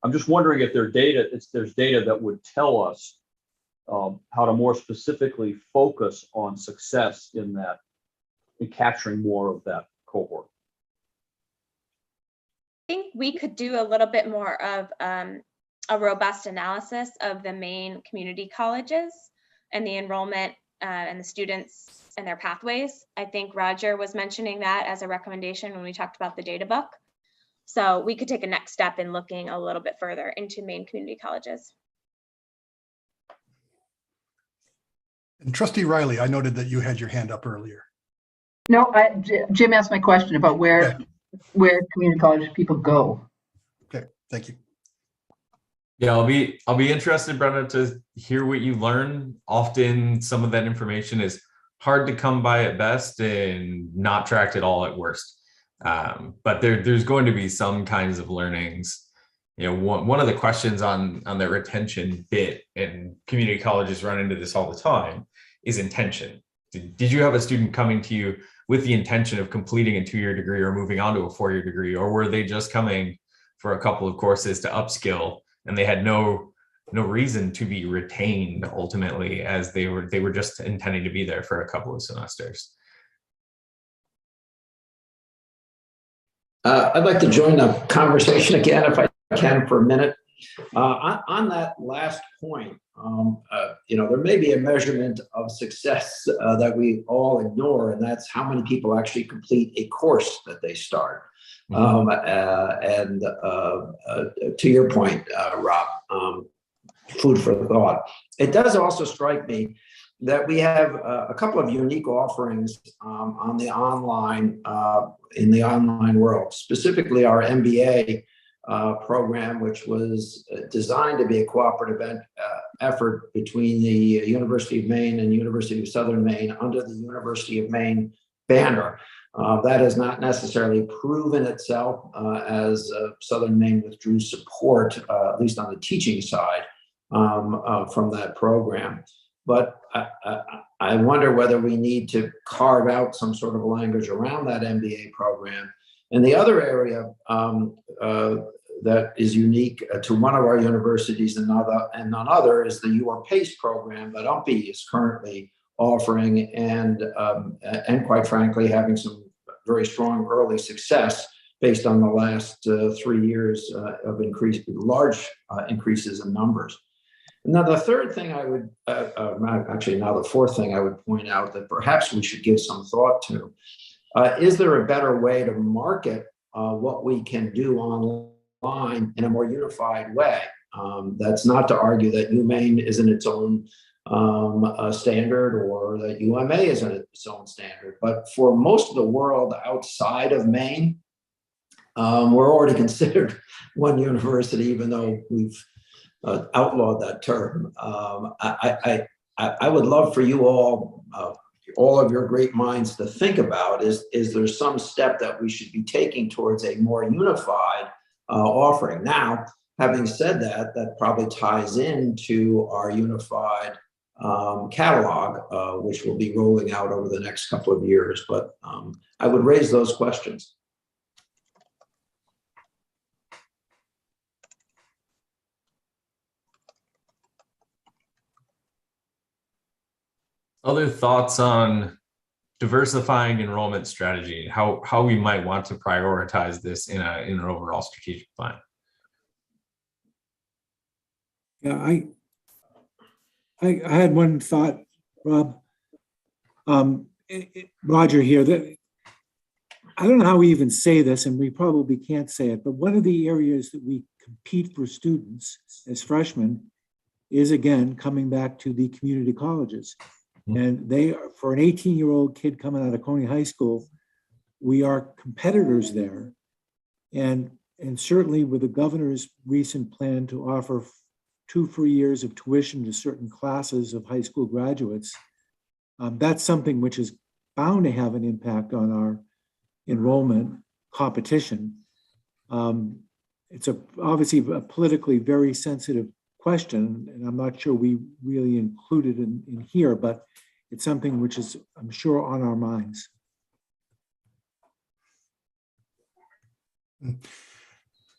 I'm just wondering if there's data that would tell us how to more specifically focus on success in that, in capturing more of that cohort.
I think we could do a little bit more of a robust analysis of the main community colleges and the enrollment and the students and their pathways. I think Roger was mentioning that as a recommendation when we talked about the data book. So we could take a next step in looking a little bit further into main community colleges.
And Trustee Riley, I noted that you had your hand up earlier.
No, Jim asked my question about where community college people go.
Okay, thank you.
Yeah, I'll be interested, Brenda, to hear what you learn. Often some of that information is hard to come by at best and not tracked at all at worst. But there's going to be some kinds of learnings. One of the questions on the retention bit, and community colleges run into this all the time, is intention. Did you have a student coming to you with the intention of completing a 2-year degree or moving on to a 4-year degree, or were they just coming for a couple of courses to upskill and they had no reason to be retained ultimately, as they were just intending to be there for a couple of semesters?
I'd like to join the conversation again, if I can, for a minute. On that last point, There may be a measurement of success that we all ignore, and that's how many people actually complete a course that they start. To your point, Rob, food for thought. It does also strike me that we have a couple of unique offerings on the online in the online world, specifically our MBA program, which was designed to be a cooperative effort between the University of Maine and University of Southern Maine under the University of Maine banner. That has not necessarily proven itself as Southern Maine withdrew support, at least on the teaching side, from that program. But I wonder whether we need to carve out some sort of language around that MBA program. And the other area that is unique to one of our universities and none other is the Your Pace program that UMPI is currently offering, and quite frankly, having some very strong early success based on the last 3 years of large increases in numbers. Now, the third thing I would, now the fourth thing I would point out that perhaps we should give some thought to, is there a better way to market what we can do online in a more unified way? That's not to argue that UMaine isn't its own standard or that UMA isn't its own standard, but for most of the world outside of Maine, we're already considered one university, even though we've outlawed that term. I would love for you all of your great minds to think about is there some step that we should be taking towards a more unified offering? Now, having said that, that probably ties into our unified catalog, which will be rolling out over the next couple of years. But I would raise those questions.
Other thoughts on diversifying enrollment strategy, how we might want to prioritize this in an overall strategic plan?
Yeah, I had one thought, Rob. Roger here, that I don't know how we even say this, and we probably can't say it, but one of the areas that we compete for students as freshmen is, again, coming back to the community colleges. And they are, for an 18-year-old kid coming out of Coney High School, we are competitors there. And certainly with the governor's recent plan to offer 2 free years of tuition to certain classes of high school graduates, that's something which is bound to have an impact on our enrollment competition. It's obviously a politically very sensitive question, and I'm not sure we really included in here, but it's something which is, I'm sure, on our minds.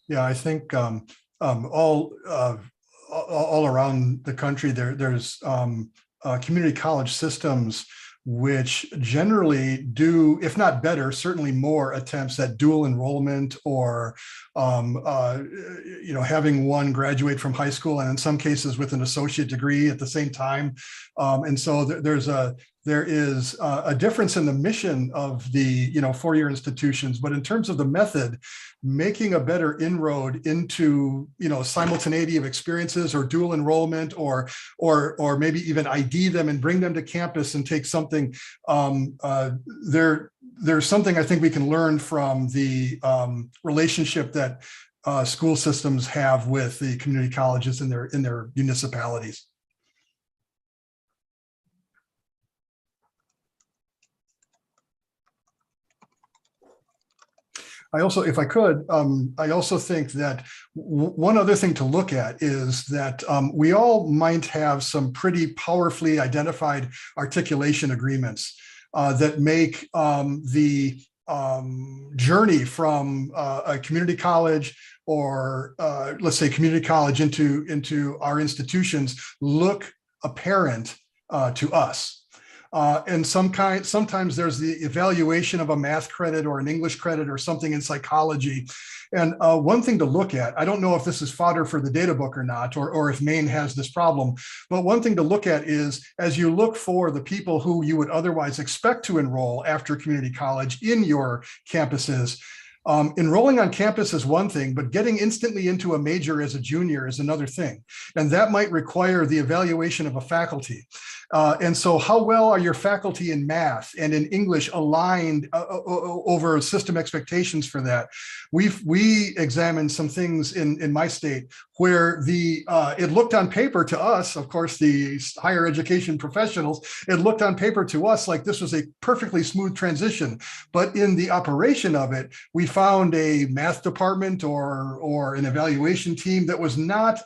Yeah, I think all around the country there's community college systems which generally do, if not better, certainly more attempts at dual enrollment or, having one graduate from high school and in some cases with an associate degree at the same time. And so there is a difference in the mission of the, four-year institutions, but in terms of the method, making a better inroad into, simultaneity of experiences or dual enrollment or maybe even ID them and bring them to campus and take something. There's something I think we can learn from the relationship that school systems have with the community colleges in their municipalities. I also, if I could, I also think that one other thing to look at is that we all might have some pretty powerfully identified articulation agreements that make the journey from a community college or let's say community college into our institutions look apparent to us. And sometimes there's the evaluation of a math credit or an English credit or something in psychology. And one thing to look at, I don't know if this is fodder for the data book or not, or if Maine has this problem, but one thing to look at is as you look for the people who you would otherwise expect to enroll after community college in your campuses, enrolling on campus is one thing, but getting instantly into a major as a junior is another thing. And that might require the evaluation of a faculty. And so how well are your faculty in math and in English aligned over system expectations for that? We examined some things in my state where it looked on paper to us, of course, the higher education professionals, it looked on paper to us like this was a perfectly smooth transition. But in the operation of it, we found a math department or an evaluation team that was not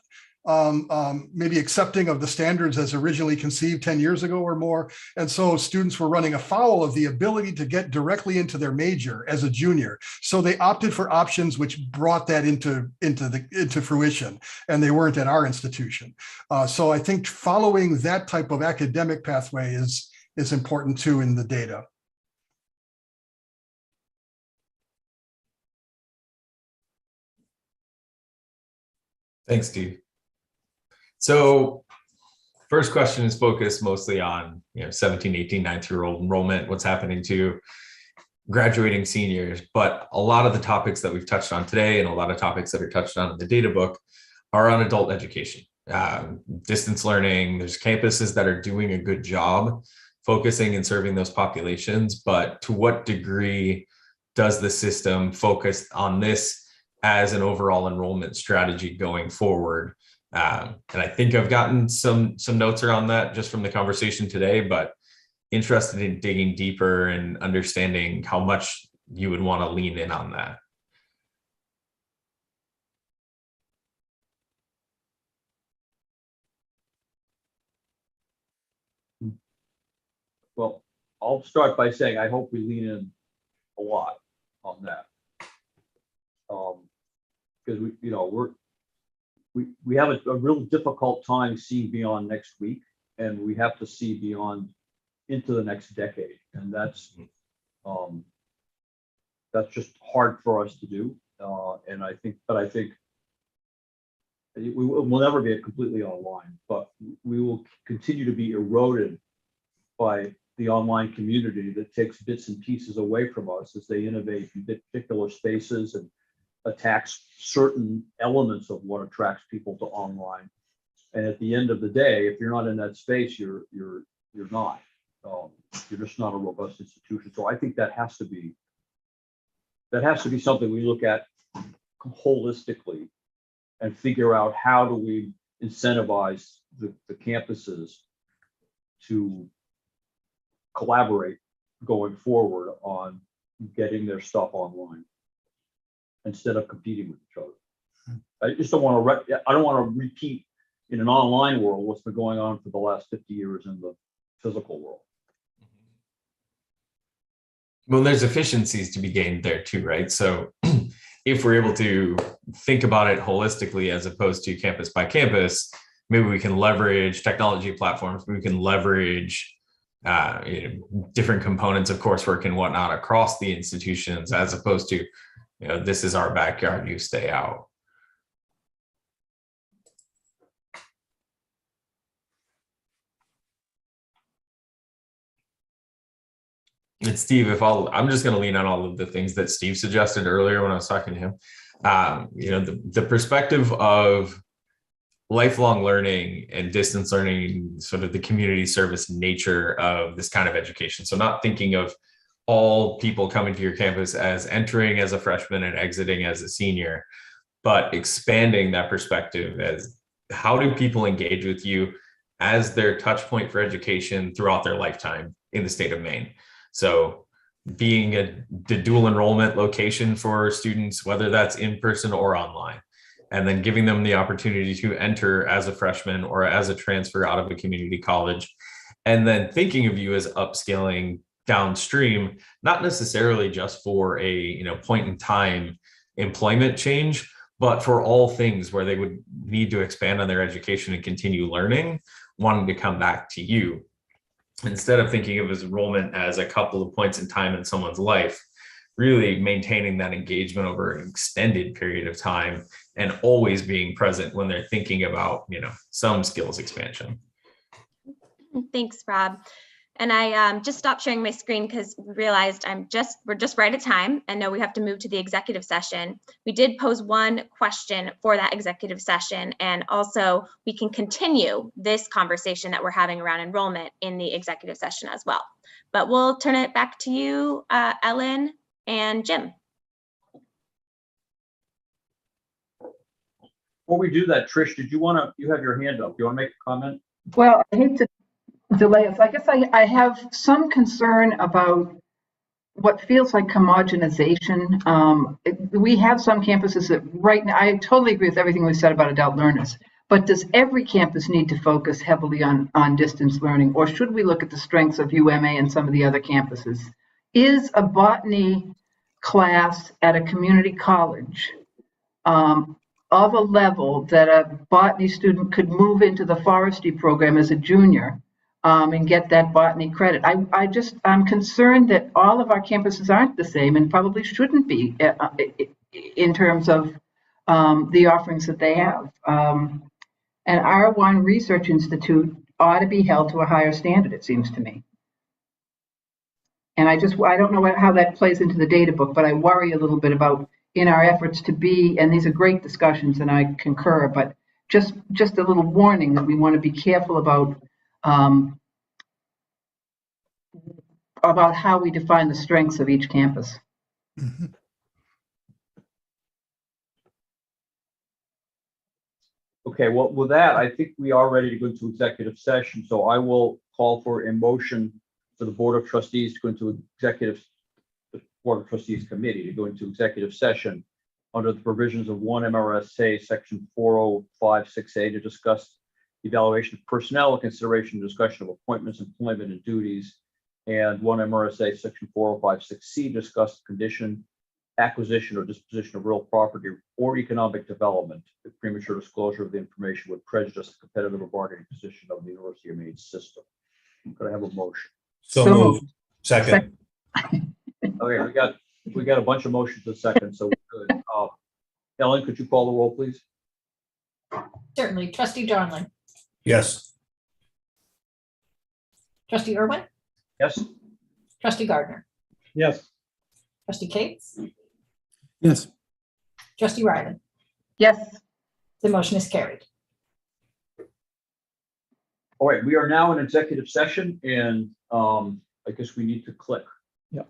maybe accepting of the standards as originally conceived 10 years ago or more. And so students were running afoul of the ability to get directly into their major as a junior. So they opted for options which brought that into fruition, and they weren't at our institution. So I think following that type of academic pathway is important too in the data.
Thanks, Steve. So first question is focused mostly on 17, 18, 19-year-old enrollment, what's happening to graduating seniors. But a lot of the topics that we've touched on today and a lot of topics that are touched on in the data book are on adult education, distance learning. There's campuses that are doing a good job focusing and serving those populations. But to what degree does the system focus on this as an overall enrollment strategy going forward? And I think I've gotten some notes around that just from the conversation today, but interested in digging deeper and understanding how much you would want to lean in on that.
Well, I'll start by saying I hope we lean in a lot on that. Because we have a real difficult time seeing beyond next week, and we have to see beyond into the next decade, and that's just hard for us to do. And I think we will never be completely online, but we will continue to be eroded by the online community that takes bits and pieces away from us as they innovate in particular spaces and attacks certain elements of what attracts people to online. And at the end of the day, if you're not in that space, you're not. You're just not a robust institution. So I think that has to be something we look at holistically and figure out how do we incentivize the campuses to collaborate going forward on getting their stuff online instead of competing with each other. I just don't want to repeat in an online world what's been going on for the last 50 years in the physical world.
Well, there's efficiencies to be gained there too, right? So if we're able to think about it holistically as opposed to campus by campus, maybe we can leverage technology platforms, we can leverage different components of coursework and whatnot across the institutions, as opposed to, this is our backyard, you stay out. And Steve, I'm just going to lean on all of the things that Steve suggested earlier when I was talking to him. The perspective of lifelong learning and distance learning, sort of the community service nature of this kind of education. So not thinking of all people coming to your campus as entering as a freshman and exiting as a senior, but expanding that perspective as how do people engage with you as their touch point for education throughout their lifetime in the state of Maine. So being the dual enrollment location for students, whether that's in person or online, and then giving them the opportunity to enter as a freshman or as a transfer out of a community college, and then thinking of you as upscaling downstream, not necessarily just for a point in time employment change, but for all things where they would need to expand on their education and continue learning, wanting to come back to you. instead of thinking of as enrollment as a couple of points in time in someone's life, really maintaining that engagement over an extended period of time and always being present when they're thinking about, some skills expansion.
Thanks, Rob. And I just stopped sharing my screen because we realized we're just right at time and know we have to move to the executive session. We did pose one question for that executive session, and also we can continue this conversation that we're having around enrollment in the executive session as well. But we'll turn it back to you, Ellen and Jim.
Before we do that, Trish, you have your hand up. Do you want to make a comment?
Well, I hate to delay us. I guess I have some concern about what feels like homogenization. We have some campuses that right now, I totally agree with everything we said about adult learners, but does every campus need to focus heavily on distance learning, or should we look at the strengths of UMA and some of the other campuses? Is a botany class at a community college of a level that a botany student could move into the forestry program as a junior and get that botany credit? I'm concerned that all of our campuses aren't the same and probably shouldn't be in terms of the offerings that they have. And our one research institute ought to be held to a higher standard, it seems to me. And I don't know how that plays into the data book, but I worry a little bit about in our efforts to be, and these are great discussions and I concur, but just a little warning that we want to be careful about how we define the strengths of each campus.
Mm-hmm.
Okay, well, with that, I think we are ready to go into executive session. So I will call for a motion for the Board of Trustees to go into the Board of Trustees Committee to go into executive session under the provisions of 1 MRSA Section 4056A to discuss evaluation of personnel and consideration and discussion of appointments, employment, and duties, and 1 MRSA Section 4056C discuss the condition, acquisition, or disposition of real property or economic development. If premature disclosure of the information would prejudice the competitive or bargaining position of the University of Maine system. Could I have a motion?
So moved. Second.
Okay, we got a bunch of motions in second, so we're good. Ellen, could you call the roll, please?
Certainly. Trustee Darnley.
Yes.
Trustee Irwin.
Yes.
Trustee Gardner.
Yes.
Trustee Cates.
Yes.
Trustee Riley.
Yes.
The motion is carried.
All right, we are now in executive session, and I guess we need to click.
Yep.